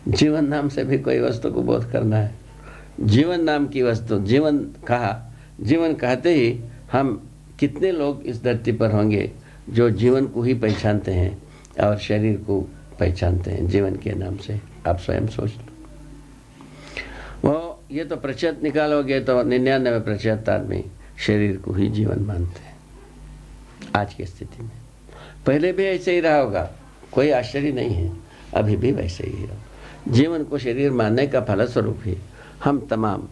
जीवन नाम से भी कोई वस्तु को बोध करना है। जीवन नाम की वस्तु, जीवन कहा, जीवन कहते ही हम कितने लोग इस धरती पर होंगे जो जीवन को ही पहचानते हैं और शरीर को पहचानते हैं जीवन के नाम से। आप स्वयं सोच लो। वो ये तो प्रतिशत निकालोगे तो 99% आदमी शरीर को ही जीवन मानते हैं आज की स्थिति में। पहले भी ऐसे ही रहा होगा, कोई आश्चर्य नहीं है, अभी भी वैसे ही है। जीवन को शरीर मानने का फलस्वरूप ही हम तमाम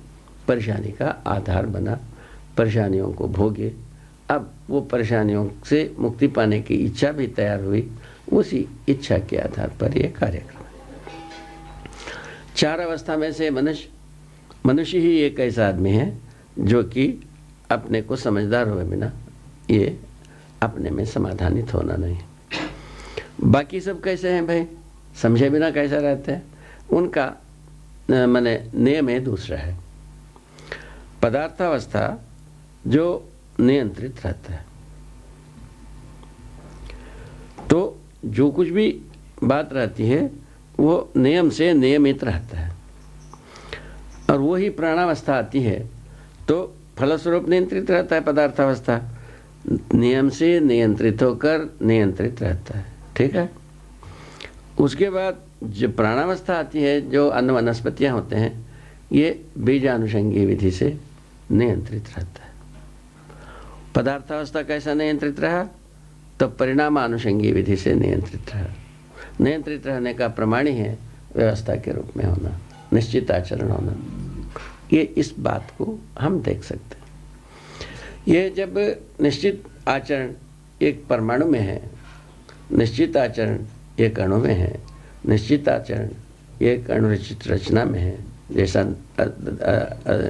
परेशानी का आधार बना, परेशानियों को भोगे। अब वो परेशानियों से मुक्ति पाने की इच्छा भी तैयार हुई, उसी इच्छा के आधार पर यह कार्यक्रम है। 4 अवस्था में से मनुष्य ही एक ऐसा आदमी है जो कि अपने को समझदार हुए बिना ये अपने में समाधानित होना नहीं। बाकी सब कैसे हैं भाई, समझे बिना कैसा रहते हैं, उनका माने नियम है दूसरा है। पदार्थावस्था जो नियंत्रित रहता है, तो जो कुछ भी बात रहती है वो नियम से नियमित रहता है, और वही प्राणावस्था आती है तो फलस्वरूप नियंत्रित रहता है। पदार्थावस्था नियम से नियंत्रित होकर नियंत्रित रहता है, ठीक है। उसके बाद जो प्राणावस्था आती है, जो अन्न वनस्पतियाँ होते हैं, ये बीजानुषंगी विधि से नियंत्रित रहता है। पदार्थावस्था कैसा नियंत्रित रहा, तो परिणामानुषंगी विधि से नियंत्रित रहा। नियंत्रित रहने का प्रमाण ही है व्यवस्था के रूप में होना, निश्चित आचरण होना। ये इस बात को हम देख सकते हैं। ये जब निश्चित आचरण एक परमाणु में है, निश्चित आचरण एक अणु में है, निश्चित आचरण एक अणुरचित रचना में है, जैसा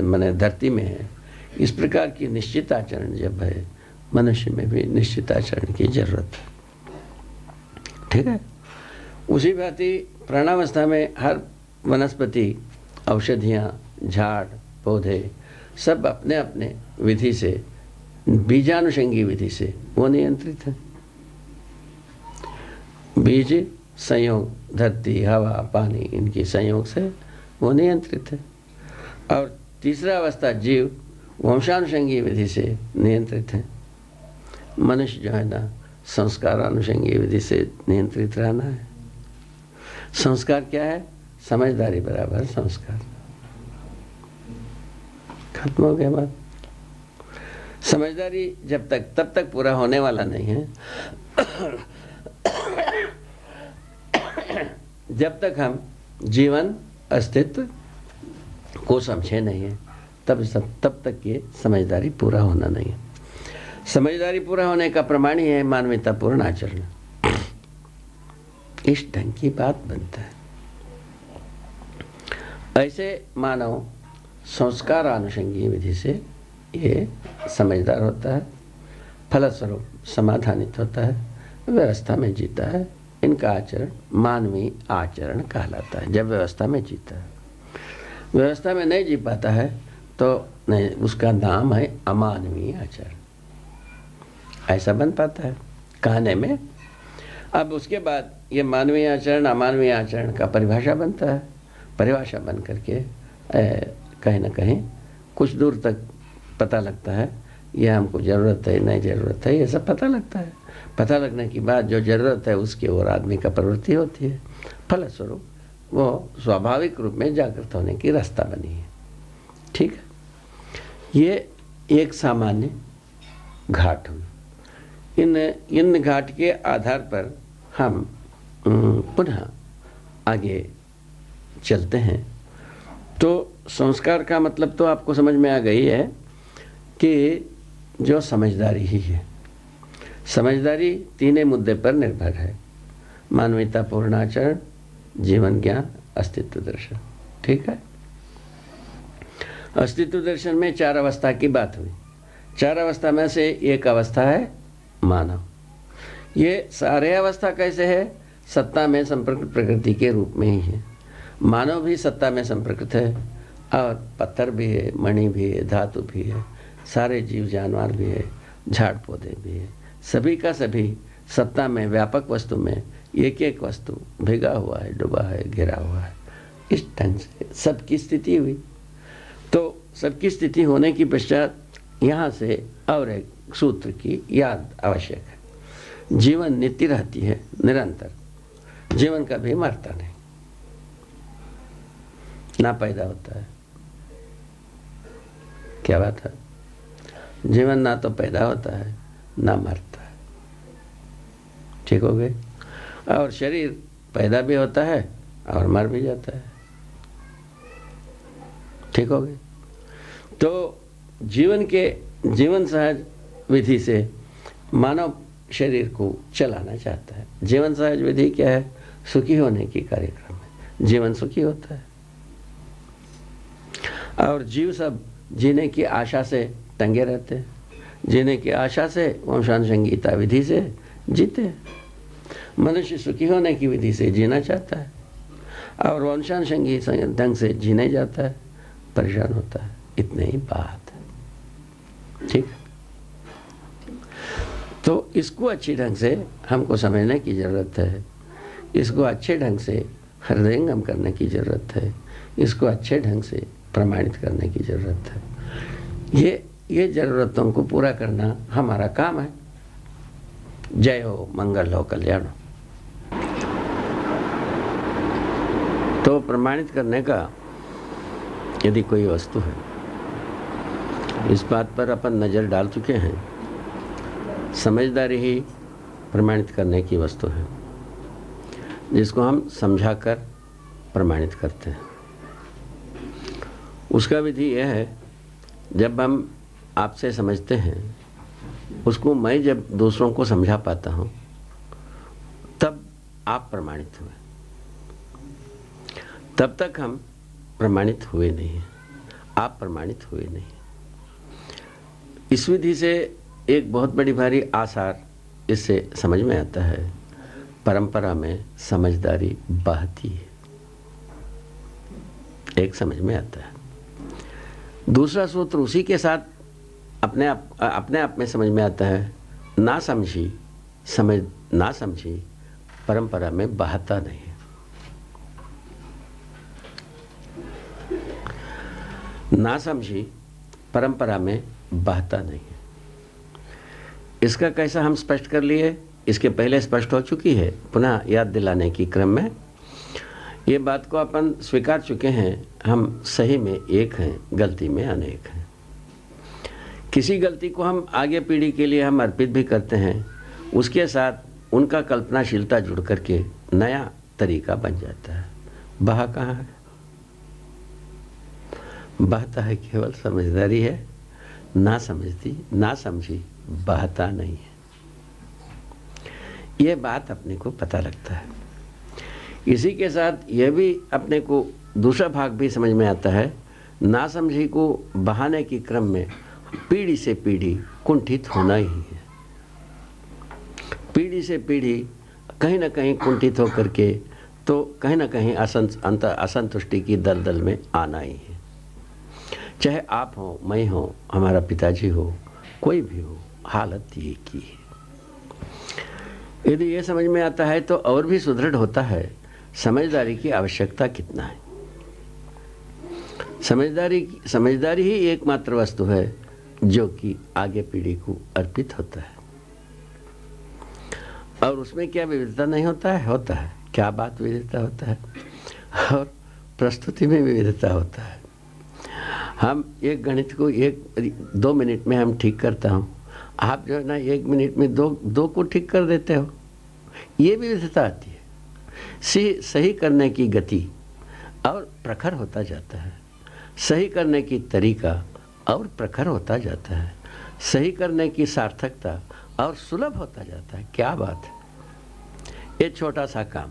माने धरती में है, इस प्रकार की निश्चित आचरण जब है, मनुष्य में भी निश्चित आचरण की जरूरत है, ठीक है। उसी भांति प्राणावस्था में हर वनस्पति, औषधियाँ, झाड़, पौधे सब अपने अपने विधि से, बीजानुषंगी विधि से वो नियंत्रित है। बीज संयोग, धरती, हवा, पानी, इनकी संयोग से वो नियंत्रित है। और तीसरा अवस्था जीव, वंशानुषंगी विधि से नियंत्रित है। मनुष्य जो है ना, संस्कारानुषंगी विधि से नियंत्रित रहना है। संस्कार क्या है? समझदारी बराबर संस्कार। खत्म हो गया बात। समझदारी जब तक तब तक पूरा होने वाला नहीं है जब तक हम जीवन अस्तित्व को समझे नहीं है, तब तक ये समझदारी पूरा होना नहीं है। समझदारी पूरा होने का प्रमाण ही है मानवतापूर्ण आचरण। इस ढंग की बात बनता है। ऐसे मानव संस्कार अनुषंगी विधि से ये समझदार होता है, फलस्वरूप समाधानित होता है, व्यवस्था में जीता है। इनका आचरण मानवीय आचरण कहलाता है। जब व्यवस्था में जीता है, व्यवस्था में नहीं जी पाता है तो नहीं, उसका नाम है अमानवीय आचरण। ऐसा बन पाता है कहने में। अब उसके बाद ये मानवीय आचरण अमानवीय आचरण का परिभाषा बनता है। परिभाषा बन करके कहीं ना कहीं कुछ दूर तक पता लगता है, यह हमको ज़रूरत है नहीं ज़रूरत है, ये सब पता लगता है। पता लगने के बाद जो ज़रूरत है उसकी ओर आदमी का प्रवृत्ति होती है। फलस्वरूप वो स्वाभाविक रूप में जागृत होने की रास्ता बनी है, ठीक है। ये एक सामान्य घाट हुई। इन घाट के आधार पर हम पुनः आगे चलते हैं। तो संस्कार का मतलब तो आपको समझ में आ गई है कि जो समझदारी ही है। समझदारी 3 मुद्दे पर निर्भर है: मानवतापूर्ण आचरण, जीवन ज्ञान, अस्तित्व दर्शन, ठीक है। अस्तित्व दर्शन में 4 अवस्था की बात हुई। 4 अवस्था में से एक अवस्था है मानव। ये सारे अवस्था कैसे है? सत्ता में संप्रकृत प्रकृति के रूप में ही है। मानव भी सत्ता में संप्रकृत है, और पत्थर भी है, मणि भी है, धातु भी है, सारे जीव जानवर भी है, झाड़ पौधे भी है। सभी का सभी सत्ता में, व्यापक वस्तु में एक एक वस्तु भिगा हुआ है, डूबा है, घिरा हुआ है। इस ढंग से सबकी स्थिति हुई। तो सबकी स्थिति होने की पश्चात यहाँ से और एक सूत्र की याद आवश्यक है। जीवन नित्य रहती है, निरंतर। जीवन कभी मरता नहीं, ना पैदा होता है। क्या बात है? जीवन ना तो पैदा होता है ना मरता है। ठीक हो गए? और शरीर पैदा भी होता है और मर भी जाता है। ठीक हो गए? तो जीवन सहज विधि से मानव शरीर को चलाना चाहता है। जीवन सहज विधि क्या है? सुखी होने की कार्यक्रम है। जीवन सुखी होता है और जीव सब जीने की आशा से टंगे रहते हैं। जीने की आशा से वंशानुसंगीता विधि से जीते हैं। मनुष्य सुखी होने की विधि से जीना चाहता है और वंशानुसंगी ढंग से जीने जाता है, परेशान होता है। इतने ही बात है। ठीक। तो इसको अच्छी ढंग से हमको समझने की ज़रूरत है। इसको अच्छे ढंग से हृदयंगम करने की ज़रूरत है। इसको अच्छे ढंग से प्रमाणित करने की ज़रूरत है। ये ज़रूरतों को पूरा करना हमारा काम है। जय हो, मंगल हो, कल्याण हो। तो प्रमाणित करने का यदि कोई वस्तु है, इस बात पर अपन नज़र डाल चुके हैं। समझदारी ही प्रमाणित करने की वस्तु है, जिसको हम समझाकर प्रमाणित करते हैं। उसका विधि यह है, जब हम आपसे समझते हैं, उसको मैं जब दूसरों को समझा पाता हूँ, तब आप प्रमाणित हुए। तब तक हम प्रमाणित हुए नहीं हैं। आप प्रमाणित हुए नहीं। इस विधि से एक बहुत बड़ी भारी आसार इससे समझ में आता है। परंपरा में समझदारी बहती है, एक समझ में आता है। दूसरा सूत्र उसी के साथ अपने आप में समझ में आता है। ना समझी परंपरा में बहता नहीं है। ना समझी परंपरा में बहता नहीं है। इसका कैसा हम स्पष्ट कर लिए? इसके पहले स्पष्ट हो चुकी है। पुनः याद दिलाने की क्रम में ये बात को अपन स्वीकार चुके हैं। हम सही में एक हैं, गलती में अनेक हैं। किसी गलती को हम आगे पीढ़ी के लिए हम अर्पित भी करते हैं, उसके साथ उनका कल्पनाशीलता जुड़ करके नया तरीका बन जाता है। बहा कहाँ है? बहता है केवल समझदारी है। ना समझी बहता नहीं है। ये बात अपने को पता लगता है। इसी के साथ यह भी अपने को दूसरा भाग भी समझ में आता है। ना समझी को बहाने के क्रम में पीढ़ी से पीढ़ी कुंठित होना ही है। पीढ़ी से पीढ़ी कहीं ना कहीं कुंठित होकर के तो कहीं ना कहीं असंतुष्टि की दलदल में आना ही है। चाहे आप हो, मैं हो, हमारा पिताजी हो, कोई भी हो, हालत ये की है। यदि ये समझ में आता है तो और भी सुदृढ़ होता है समझदारी की आवश्यकता कितना है। समझदारी ही एकमात्र वस्तु है जो कि आगे पीढ़ी को अर्पित होता है। और उसमें क्या विविधता नहीं होता है? होता है। क्या बात विविधता होता है? और प्रस्तुति में विविधता होता है। हम एक गणित को 1-2 मिनट में हम ठीक करता हूँ, आप जो है ना 1 मिनट में दो को ठीक कर देते हो। ये विविधता आती है। सही करने की गति और प्रखर होता जाता है। सही करने की तरीका और प्रखर होता जाता है। सही करने की सार्थकता और सुलभ होता जाता है। क्या बात है! ये छोटा सा काम,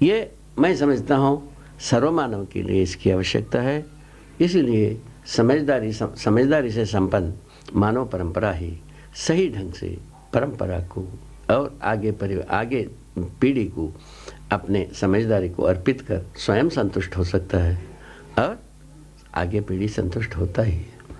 ये मैं समझता हूँ सर्वमानव के लिए इसकी आवश्यकता है। इसीलिए समझदारी से संपन्न मानव परंपरा ही सही ढंग से परंपरा को और आगे पीढ़ी को अपने समझदारी को अर्पित कर स्वयं संतुष्ट हो सकता है और आगे पीढ़ी संतुष्ट होता ही है।